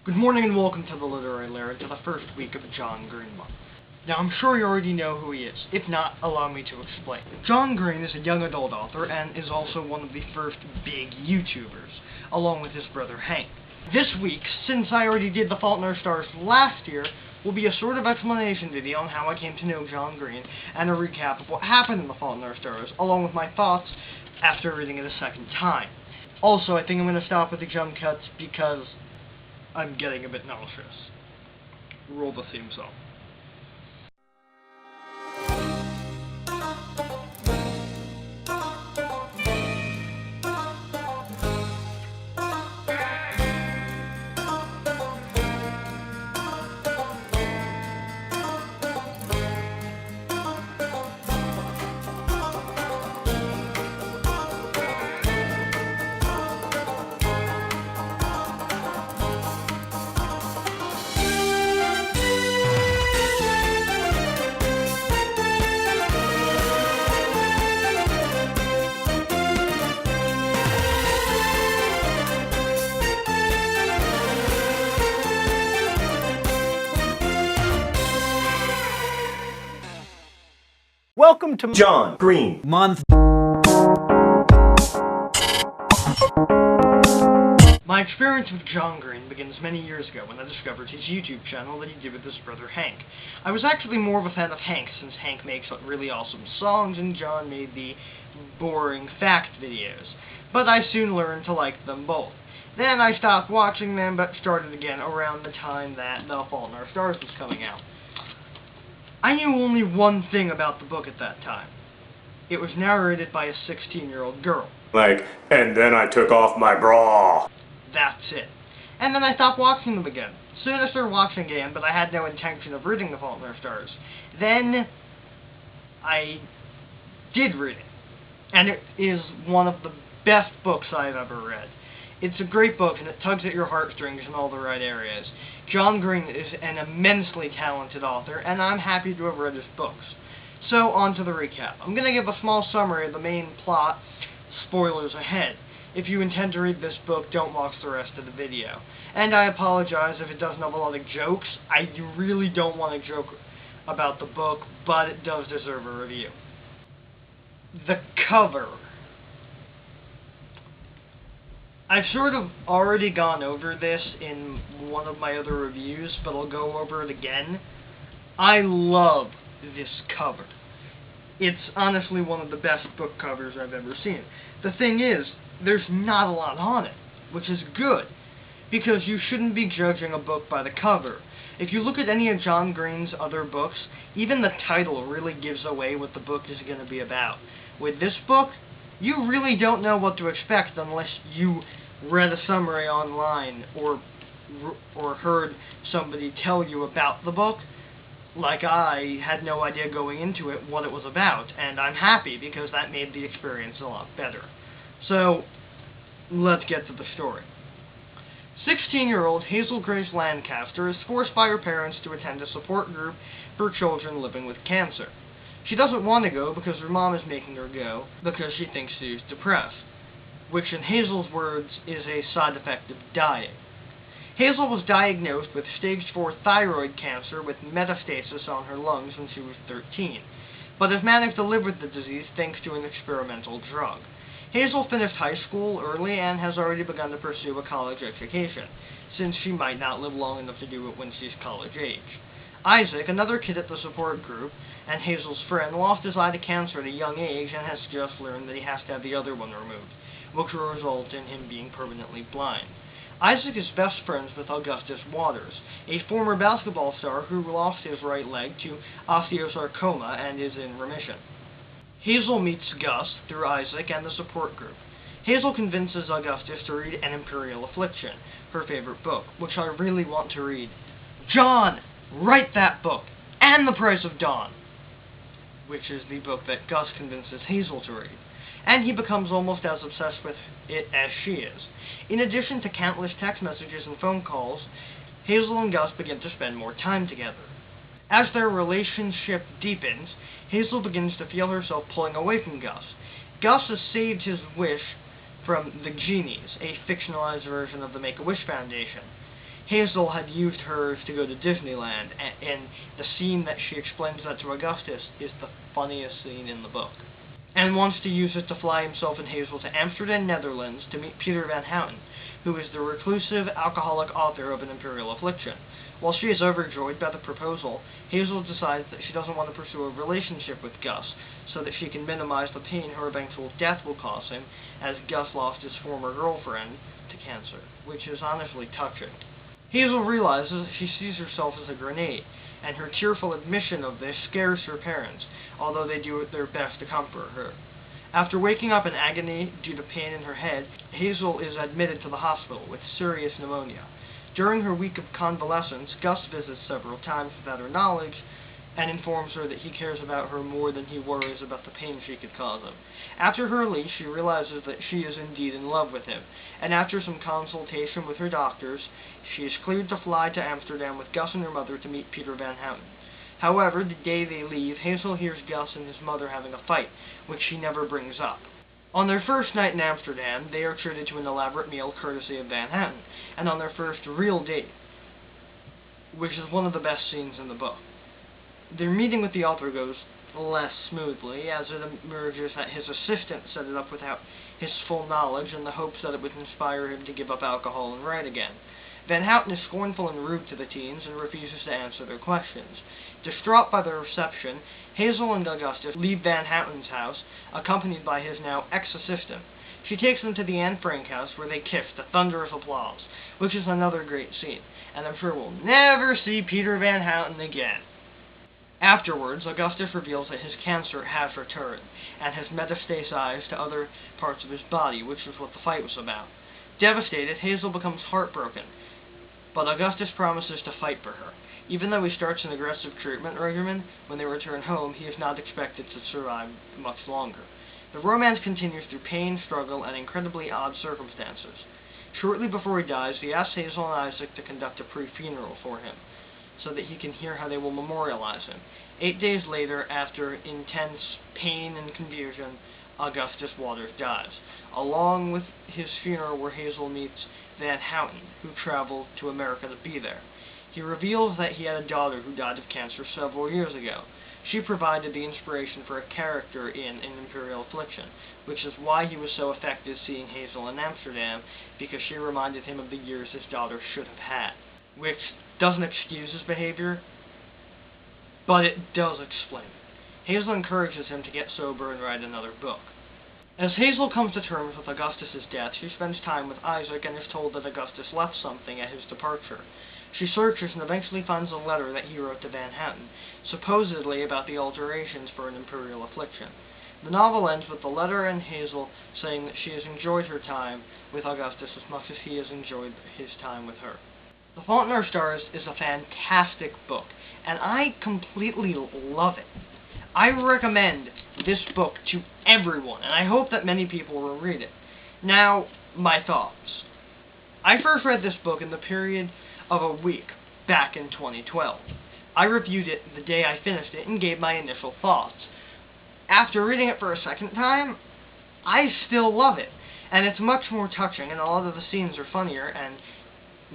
Good morning and welcome to the Literary Lair, to the first week of John Green month. Now, I'm sure you already know who he is. If not, allow me to explain. John Green is a young adult author and is also one of the first big YouTubers, along with his brother Hank. This week, since I already did The Fault in Our Stars last year, will be a sort of explanation video on how I came to know John Green, and a recap of what happened in The Fault in Our Stars, along with my thoughts after reading it a second time. Also, I think I'm going to stop with the jump cuts because I'm getting a bit nauseous. Roll the theme song. Welcome to John Green month. My experience with John Green begins many years ago when I discovered his YouTube channel that he did with his brother Hank. I was actually more of a fan of Hank, since Hank makes really awesome songs and John made the boring fact videos. But I soon learned to like them both. Then I stopped watching them, but started again around the time that The Fault in Our Stars was coming out. I knew only one thing about the book at that time. It was narrated by a 16-year-old girl. and then I took off my bra. That's it. And then I stopped watching them again. Soon I started watching again, but I had no intention of reading The Fault in Our Stars. Then I did read it. And it is one of the best books I've ever read. It's a great book, and it tugs at your heartstrings in all the right areas. John Green is an immensely talented author, and I'm happy to have read his books. So, on to the recap. I'm going to give a small summary of the main plot, spoilers ahead. If you intend to read this book, don't watch the rest of the video. And I apologize if it doesn't have a lot of jokes. I really don't want to joke about the book, but it does deserve a review. The cover. I've sort of already gone over this in one of my other reviews, but I'll go over it again. I love this cover. It's honestly one of the best book covers I've ever seen. The thing is, there's not a lot on it, which is good, because you shouldn't be judging a book by the cover. If you look at any of John Green's other books, even the title really gives away what the book is going to be about. With this book, you really don't know what to expect unless you read a summary online or heard somebody tell you about the book. Like I had no idea going into it what it was about, and I'm happy because that made the experience a lot better. So, let's get to the story. 16-year-old Hazel Grace Lancaster is forced by her parents to attend a support group for children living with cancer. She doesn't want to go because her mom is making her go because she thinks she's depressed, which in Hazel's words is a side effect of dying. Hazel was diagnosed with stage 4 thyroid cancer with metastasis on her lungs when she was 13, but has managed to live with the disease thanks to an experimental drug. Hazel finished high school early and has already begun to pursue a college education, since she might not live long enough to do it when she's college age. Isaac, another kid at the support group, and Hazel's friend, lost his eye to cancer at a young age and has just learned that he has to have the other one removed, which will result in him being permanently blind. Isaac is best friends with Augustus Waters, a former basketball star who lost his right leg to osteosarcoma and is in remission. Hazel meets Gus through Isaac and the support group. Hazel convinces Augustus to read An Imperial Affliction, her favorite book, which I really want to read. John! Write that book! And The Price of Dawn! Which is the book that Gus convinces Hazel to read. And he becomes almost as obsessed with it as she is. In addition to countless text messages and phone calls, Hazel and Gus begin to spend more time together. As their relationship deepens, Hazel begins to feel herself pulling away from Gus. Gus has saved his wish from the Genies, a fictionalized version of the Make-A-Wish Foundation. Hazel had used hers to go to Disneyland, and the scene that she explains that to Augustus is the funniest scene in the book. And wants to use it to fly himself and Hazel to Amsterdam, Netherlands, to meet Peter Van Houten, who is the reclusive, alcoholic author of An Imperial Affliction. While she is overjoyed by the proposal, Hazel decides that she doesn't want to pursue a relationship with Gus, so that she can minimize the pain her eventual death will cause him, as Gus lost his former girlfriend to cancer, which is honestly touching. Hazel realizes that she sees herself as a grenade, and her tearful admission of this scares her parents, although they do their best to comfort her. After waking up in agony due to pain in her head, Hazel is admitted to the hospital with serious pneumonia. During her week of convalescence, Gus visits several times without her knowledge, and informs her that he cares about her more than he worries about the pain she could cause him. After her release, she realizes that she is indeed in love with him, and after some consultation with her doctors, she is cleared to fly to Amsterdam with Gus and her mother to meet Peter Van Houten. However, the day they leave, Hazel hears Gus and his mother having a fight, which she never brings up. On their first night in Amsterdam, they are treated to an elaborate meal courtesy of Van Houten, and on their first real date, which is one of the best scenes in the book. Their meeting with the author goes less smoothly, as it emerges that his assistant set it up without his full knowledge in the hopes that it would inspire him to give up alcohol and write again. Van Houten is scornful and rude to the teens and refuses to answer their questions. Distraught by their reception, Hazel and Augustus leave Van Houten's house, accompanied by his now ex-assistant. She takes them to the Anne Frank house, where they kiss to thunderous applause, which is another great scene, and I'm sure we'll never see Peter Van Houten again. Afterwards, Augustus reveals that his cancer has returned, and has metastasized to other parts of his body, which is what the fight was about. Devastated, Hazel becomes heartbroken, but Augustus promises to fight for her. Even though he starts an aggressive treatment regimen, when they return home, he is not expected to survive much longer. The romance continues through pain, struggle, and incredibly odd circumstances. Shortly before he dies, he asks Hazel and Isaac to conduct a pre-funeral for him, so that he can hear how they will memorialize him. 8 days later, after intense pain and confusion, Augustus Waters dies, along with his funeral, where Hazel meets Van Houten, who traveled to America to be there. He reveals that he had a daughter who died of cancer several years ago. She provided the inspiration for a character in An Imperial Affliction, which is why he was so affected seeing Hazel in Amsterdam, because she reminded him of the years his daughter should have had. Which doesn't excuse his behavior, but it does explain it. Hazel encourages him to get sober and write another book. As Hazel comes to terms with Augustus's death, she spends time with Isaac and is told that Augustus left something at his departure. She searches and eventually finds a letter that he wrote to Van Houten, supposedly about the alterations for An Imperial Affliction. The novel ends with the letter and Hazel saying that she has enjoyed her time with Augustus as much as he has enjoyed his time with her. The Fault in Our Stars is a fantastic book, and I completely love it. I recommend this book to everyone, and I hope that many people will read it. Now, my thoughts. I first read this book in the period of a week, back in 2012. I reviewed it the day I finished it and gave my initial thoughts. After reading it for a second time, I still love it, and it's much more touching, and a lot of the scenes are funnier and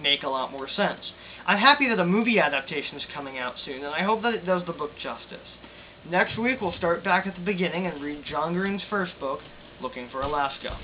make a lot more sense. I'm happy that a movie adaptation is coming out soon, and I hope that it does the book justice. Next week, we'll start back at the beginning and read John Green's first book, Looking for Alaska.